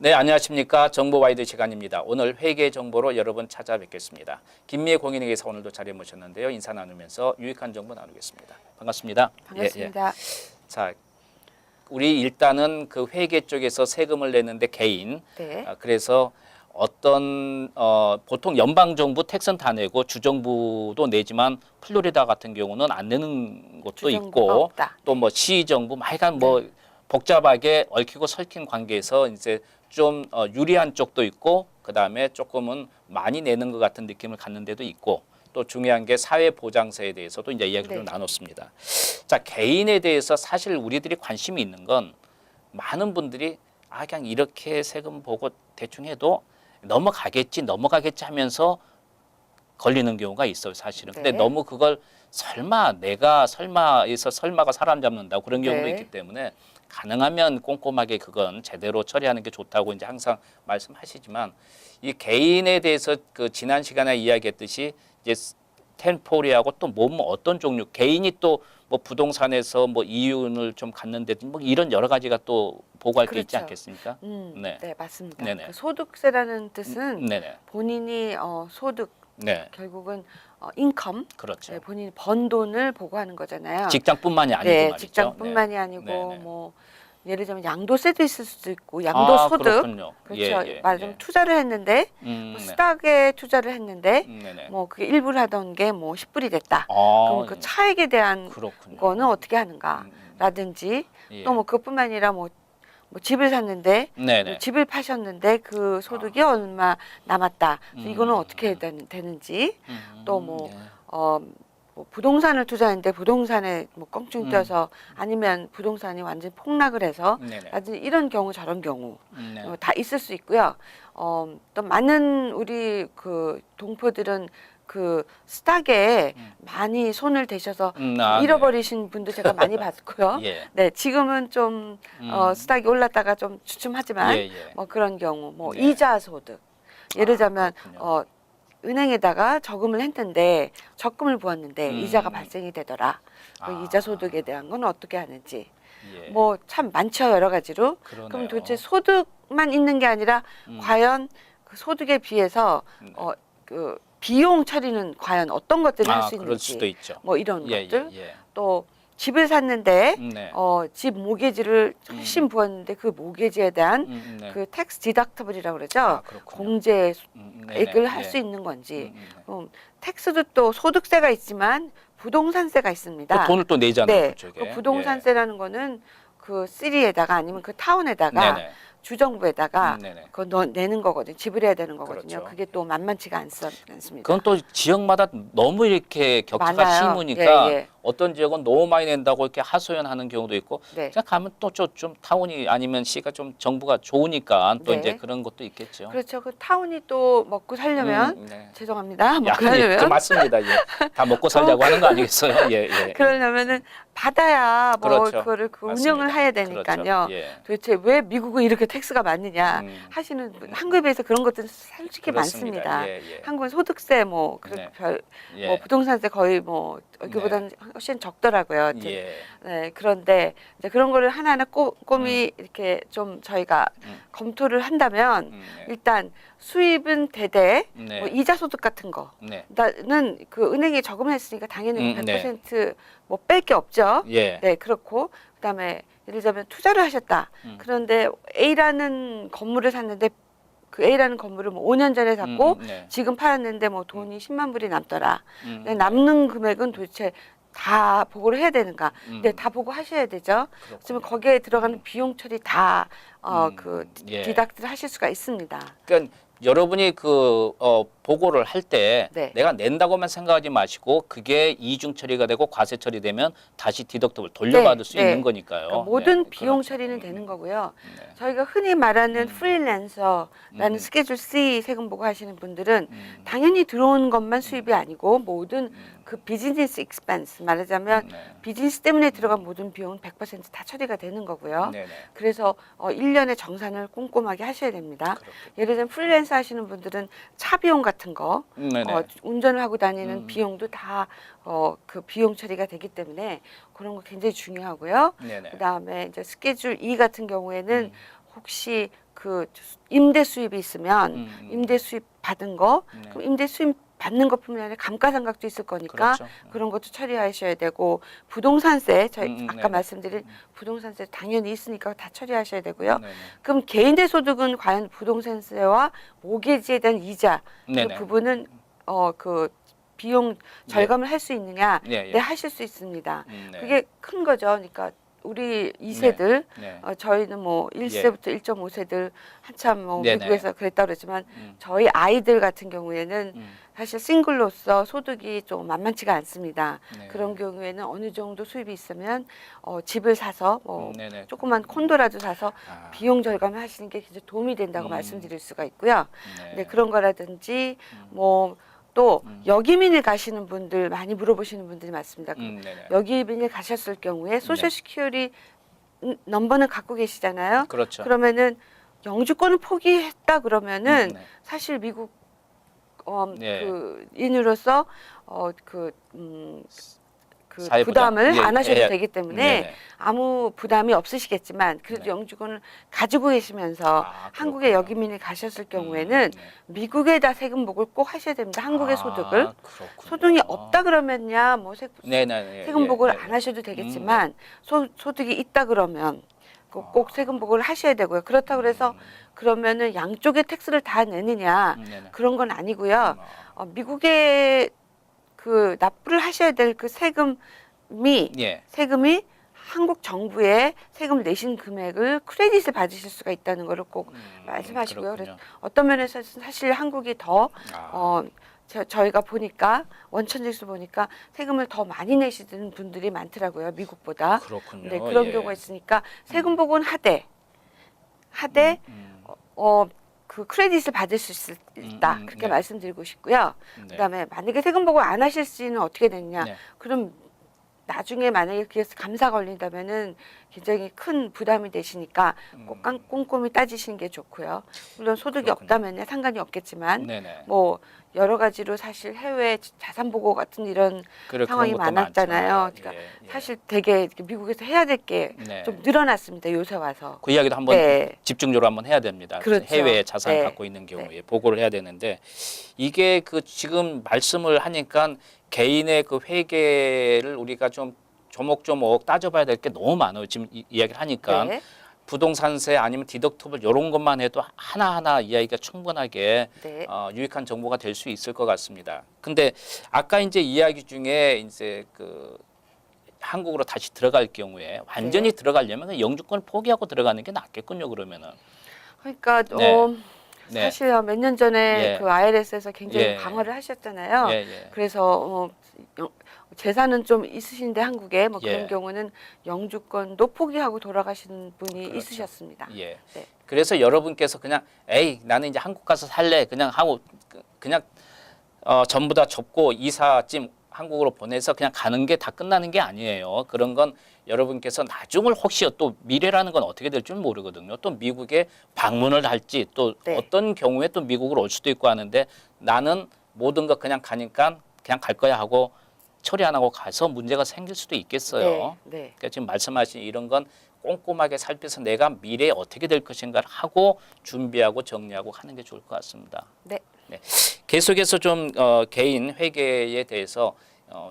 네, 안녕하십니까. 정보와이드 시간입니다. 오늘 회계 정보로 여러분 찾아뵙겠습니다. 김미애 공인회계사 오늘도 자리에 모셨는데요. 인사 나누면서 유익한 정보 나누겠습니다. 반갑습니다. 반갑습니다. 예. 자, 우리 일단은 그 회계 쪽에서 세금을 내는데 개인, 네. 그래서 어떤 보통 연방정부 텍스는 다 내고 주정부도 내지만 플로리다 같은 경우는 안 내는 것도 있고 또 뭐 시정부, 하여간 뭐 복잡하게 얽히고 설킨 관계에서 이제 좀 유리한 쪽도 있고 그 다음에 조금은 많이 내는 것 같은 느낌을 갖는 데도 있고 또 중요한 게 사회보장세에 대해서도 이제 이야기를 좀 나눴습니다. 자, 개인에 대해서 사실 우리들이 관심이 있는 건 많은 분들이 그냥 이렇게 세금 보고 대충 해도 넘어가겠지 하면서 걸리는 경우가 있어요, 사실은. 근데 너무 그걸 내가 설마에서 설마가 사람 잡는다고 그런 경우도 있기 때문에 가능하면 꼼꼼하게 그건 제대로 처리하는 게 좋다고 이제 항상 말씀하시지만 이 개인에 대해서 그 지난 시간에 이야기했듯이 이제 템포리하고 또 어떤 종류 개인이 또 뭐 부동산에서 뭐 이윤을 좀 갖는다든지 뭐 이런 여러 가지가 또 보고할 게 있지 않겠습니까? 네, 맞습니다. 네네. 그 소득세라는 뜻은 네네. 본인이 소득 결국은 인컴, 그렇죠. 본인이 번 돈을 보고하는 거잖아요. 직장뿐만이 아니고 네, 말이죠. 직장뿐만이 아니고 네네. 뭐 예를 들면 양도세도 있을 수도 있고 양도소득, 그렇군요. 그렇죠. 말하자면 투자를 했는데 뭐 스탁에 투자를 했는데 뭐 그게 1불 하던 게 뭐 10불이 됐다. 그럼 그 차익에 대한 거는 어떻게 하는가라든지 또 뭐 그것뿐만 아니라 뭐 집을 샀는데 뭐 집을 파셨는데 그 소득이 얼마 남았다. 이거는 어떻게 해야 되는지 또 뭐 부동산을 투자했는데 부동산에 뭐 껑충 뛰어서 아니면 부동산이 완전 폭락을 해서 이런 경우 저런 경우 다 있을 수 있고요. 또 많은 우리 그 동포들은 그 스탁에 많이 손을 대셔서 잃어버리신 분도 제가 많이 봤고요. 네, 지금은 좀 스탁이 올랐다가 좀 주춤하지만 뭐 그런 경우 뭐 이자 소득 예를 들면 은행에다가 저금을 했는데 적금을 부었는데 이자가 발생이 되더라. 그 이자 소득에 대한 건 어떻게 하는지 뭐 참 많죠, 여러 가지로. 그럼 도대체 소득만 있는 게 아니라 과연 그 소득에 비해서 그 비용 처리는 과연 어떤 것들을 할 수 있는지 그럴 수도 있죠. 뭐 이런 것들 또 집을 샀는데 집 모기지를 훨씬 부었는데 그 모기지에 대한 그 텍스 디덕터블이라고 그러죠. 공제액을 할 수 있는 건지. 텍스도 또 소득세가 있지만 부동산세가 있습니다. 그 돈을 또 내잖아요. 그쪽에. 그 부동산세라는 거는 그 시리에다가 아니면 그 타운에다가 주정부에다가 그거 내는 거거든요. 지불해야 되는 거거든요. 그게 또 만만치가 않습니다. 그건 또 지역마다 너무 이렇게 격차가 많아요. 심으니까 어떤 지역은 너무 많이 낸다고 이렇게 하소연하는 경우도 있고 그냥 가면 또 좀 타운이 아니면 시가 좀 정부가 좋으니까 또 이제 그런 것도 있겠죠. 그렇죠. 그 타운이 또 먹고 살려면 죄송합니다. 먹고 살려면 맞습니다. 다 먹고 살자고 하는 거 아니겠어요? 그러려면은 받아야 뭐 그거를 운영을 해야 되니까요. 도대체 왜 미국은 이렇게 텍스가 많느냐 하시는 분, 한국에 비해서 그런 것들은 솔직히 많습니다. 한국은 소득세 뭐 부동산세 거의 뭐 여기보다는 훨씬 적더라고요. 그런데 이제 그런 거를 하나하나 꼼꼼히 이렇게 좀 저희가 검토를 한다면 일단 수입은 대대 뭐 이자 소득 같은 거 나는 그 은행에 저금을 했으니까 당연히 100% 뭐 뺄 게 없죠. 그렇고 그다음에 예를 들면 투자를 하셨다. 그런데 A라는 건물을 샀는데 그 A라는 건물을 뭐 5년 전에 샀고 지금 팔았는데 뭐 돈이 10만 불이 남더라. 남는 금액은 도대체 다 보고를 해야 되는가? 네, 다 보고 하셔야 되죠. 그러면 거기에 들어가는 비용 처리 다 디덕트를 하실 수가 있습니다. 그러니까 여러분이 그 보고를 할 때 내가 낸다고만 생각하지 마시고 그게 이중 처리가 되고 과세 처리되면 다시 디덕트를 돌려받을 수 있는 거니까요. 그러니까 모든 비용 처리는 되는 거고요. 저희가 흔히 말하는 프리랜서라는 스케줄 C 세금 보고 하시는 분들은 당연히 들어온 것만 수입이 아니고 모든 그 비즈니스 익스펜스 말하자면 비즈니스 때문에 들어간 모든 비용은 100%다 처리가 되는 거고요. 그래서 1년의 정산을 꼼꼼하게 하셔야 됩니다. 예를 들면 프리랜서 하시는 분들은 차 비용 같은 거 운전을 하고 다니는 비용도 다 그 비용 처리가 되기 때문에 그런 거 굉장히 중요하고요. 그다음에 이제 스케줄 E 같은 경우에는 혹시 그 임대 수입이 있으면 임대 수입 받은 거, 네. 그럼 임대 수입 받는 것뿐만 아니라 감가상각도 있을 거니까 그렇죠. 그런 것도 처리하셔야 되고 부동산세 저희 아까 네네. 말씀드린 부동산세 당연히 있으니까 다 처리하셔야 되고요. 네네. 그럼 개인의 소득은 과연 부동산세와 모기지에 대한 이자 그 네네. 부분은 그 비용 절감을 할 수 있느냐? 네, 하실 수 있습니다. 네. 그게 큰 거죠. 그러니까 우리 2세들 네. 저희는 뭐 1세부터 1.5세들 한참 뭐 네네. 미국에서 그랬다 그러지만 저희 아이들 같은 경우에는 사실 싱글로서 소득이 좀 만만치가 않습니다. 네. 그런 경우에는 어느 정도 수입이 있으면 집을 사서 뭐 네네. 조그만 콘도라도 사서 비용 절감을 하시는 게 굉장히 도움이 된다고 말씀드릴 수가 있고요. 네, 그런 거라든지 뭐 또 여기민을 가시는 분들 많이 물어보시는 분들이 많습니다. 여기민을 가셨을 경우에 소셜 시큐리티 넘버는 갖고 계시잖아요. 그렇죠. 그러면은 영주권을 포기했다 그러면은 사실 미국 그 인으로서 그 부담을 안 하셔도 되기 때문에 아무 부담이 없으시겠지만 그래도 영주권을 가지고 계시면서 한국에 여기민이 가셨을 경우에는 미국에다 세금복을 꼭 하셔야 됩니다. 한국의 소득을. 소득이 없다 그러면야 뭐 세금복을 안 하셔도 되겠지만 소득이 있다 그러면 꼭 세금복을 하셔야 되고요. 그렇다고 그래서 그러면은 양쪽의 텍스를 다 내느냐 그런 건 아니고요. 미국에 그 납부를 하셔야 될 그 세금이 한국 정부에 세금을 내신 금액을 크레딧을 받으실 수가 있다는 거를 꼭 말씀하시고요. 그래서 어떤 면에서 사실 한국이 더 저희가 보니까 원천적으로 보니까 세금을 더 많이 내시는 분들이 많더라고요. 미국보다. 그렇군요. 네, 그런 경우가 있으니까 세금 복원 하되 그 크레딧을 받을 수 있다. 그렇게 말씀드리고 싶고요. 그다음에 만약에 세금 복원 안 하실 수는 어떻게 되느냐? 그럼 나중에 만약에 그래서 감사 걸린다면은 굉장히 큰 부담이 되시니까 꼭 꼼꼼히 따지시는 게 좋고요. 물론 소득이 없다면 상관이 없겠지만 뭐 여러 가지로 사실 해외 자산 보고 같은 이런 상황이 많았잖아요. 그러니까 사실 되게 미국에서 해야 될 게 좀 늘어났습니다. 요새 와서. 그 이야기도 한번 집중적으로 한번 해야 됩니다. 그렇죠. 해외 자산 갖고 있는 경우에 보고를 해야 되는데 이게 그 지금 말씀을 하니까 개인의 그 회계를 우리가 좀 조목조목 따져봐야 될 게 너무 많아요. 지금 이야기를 하니까 부동산세 아니면 디덕터블 이런 것만 해도 하나하나 이야기가 충분하게 유익한 정보가 될 수 있을 것 같습니다. 근데 아까 이제 이야기 중에 이제 그 한국으로 다시 들어갈 경우에 완전히 들어가려면 영주권을 포기하고 들어가는 게 낫겠군요. 그러면은. 그러니까 사실 몇 년 전에 그 IRS에서 굉장히 강화를 하셨잖아요. 그래서 재산은 좀 있으신데 한국에 뭐 그런 경우는 영주권도 포기하고 돌아가시는 분이 있으셨습니다. 그래서 여러분께서 그냥 나는 이제 한국 가서 살래 그냥 하고 그냥 전부 다 접고 이사짐 한국으로 보내서 그냥 가는 게 다 끝나는 게 아니에요. 그런 건 여러분께서 나중을 혹시 또 미래라는 건 어떻게 될 줄 모르거든요. 또 미국에 방문을 할지 또 어떤 경우에 또 미국으로 올 수도 있고 하는데 나는 모든 거 그냥 가니까 그냥 갈 거야 하고 처리 안 하고 가서 문제가 생길 수도 있겠어요. 그러니까 지금 말씀하신 이런 건 꼼꼼하게 살펴서 내가 미래에 어떻게 될 것인가를 하고 준비하고 정리하고 하는 게 좋을 것 같습니다. 계속해서 좀 개인 회계에 대해서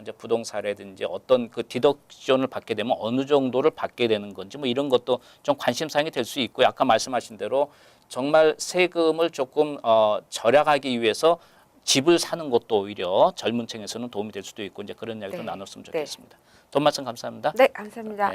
이제 부동산이라든지 어떤 그 디덕션을 받게 되면 어느 정도를 받게 되는 건지 뭐 이런 것도 좀 관심사항이 될 수 있고요. 아까 말씀하신 대로 정말 세금을 조금 절약하기 위해서 집을 사는 것도 오히려 젊은 층에서는 도움이 될 수도 있고 이제 그런 이야기도 나눴으면 좋겠습니다. 돈 말씀 감사합니다. 네, 감사합니다.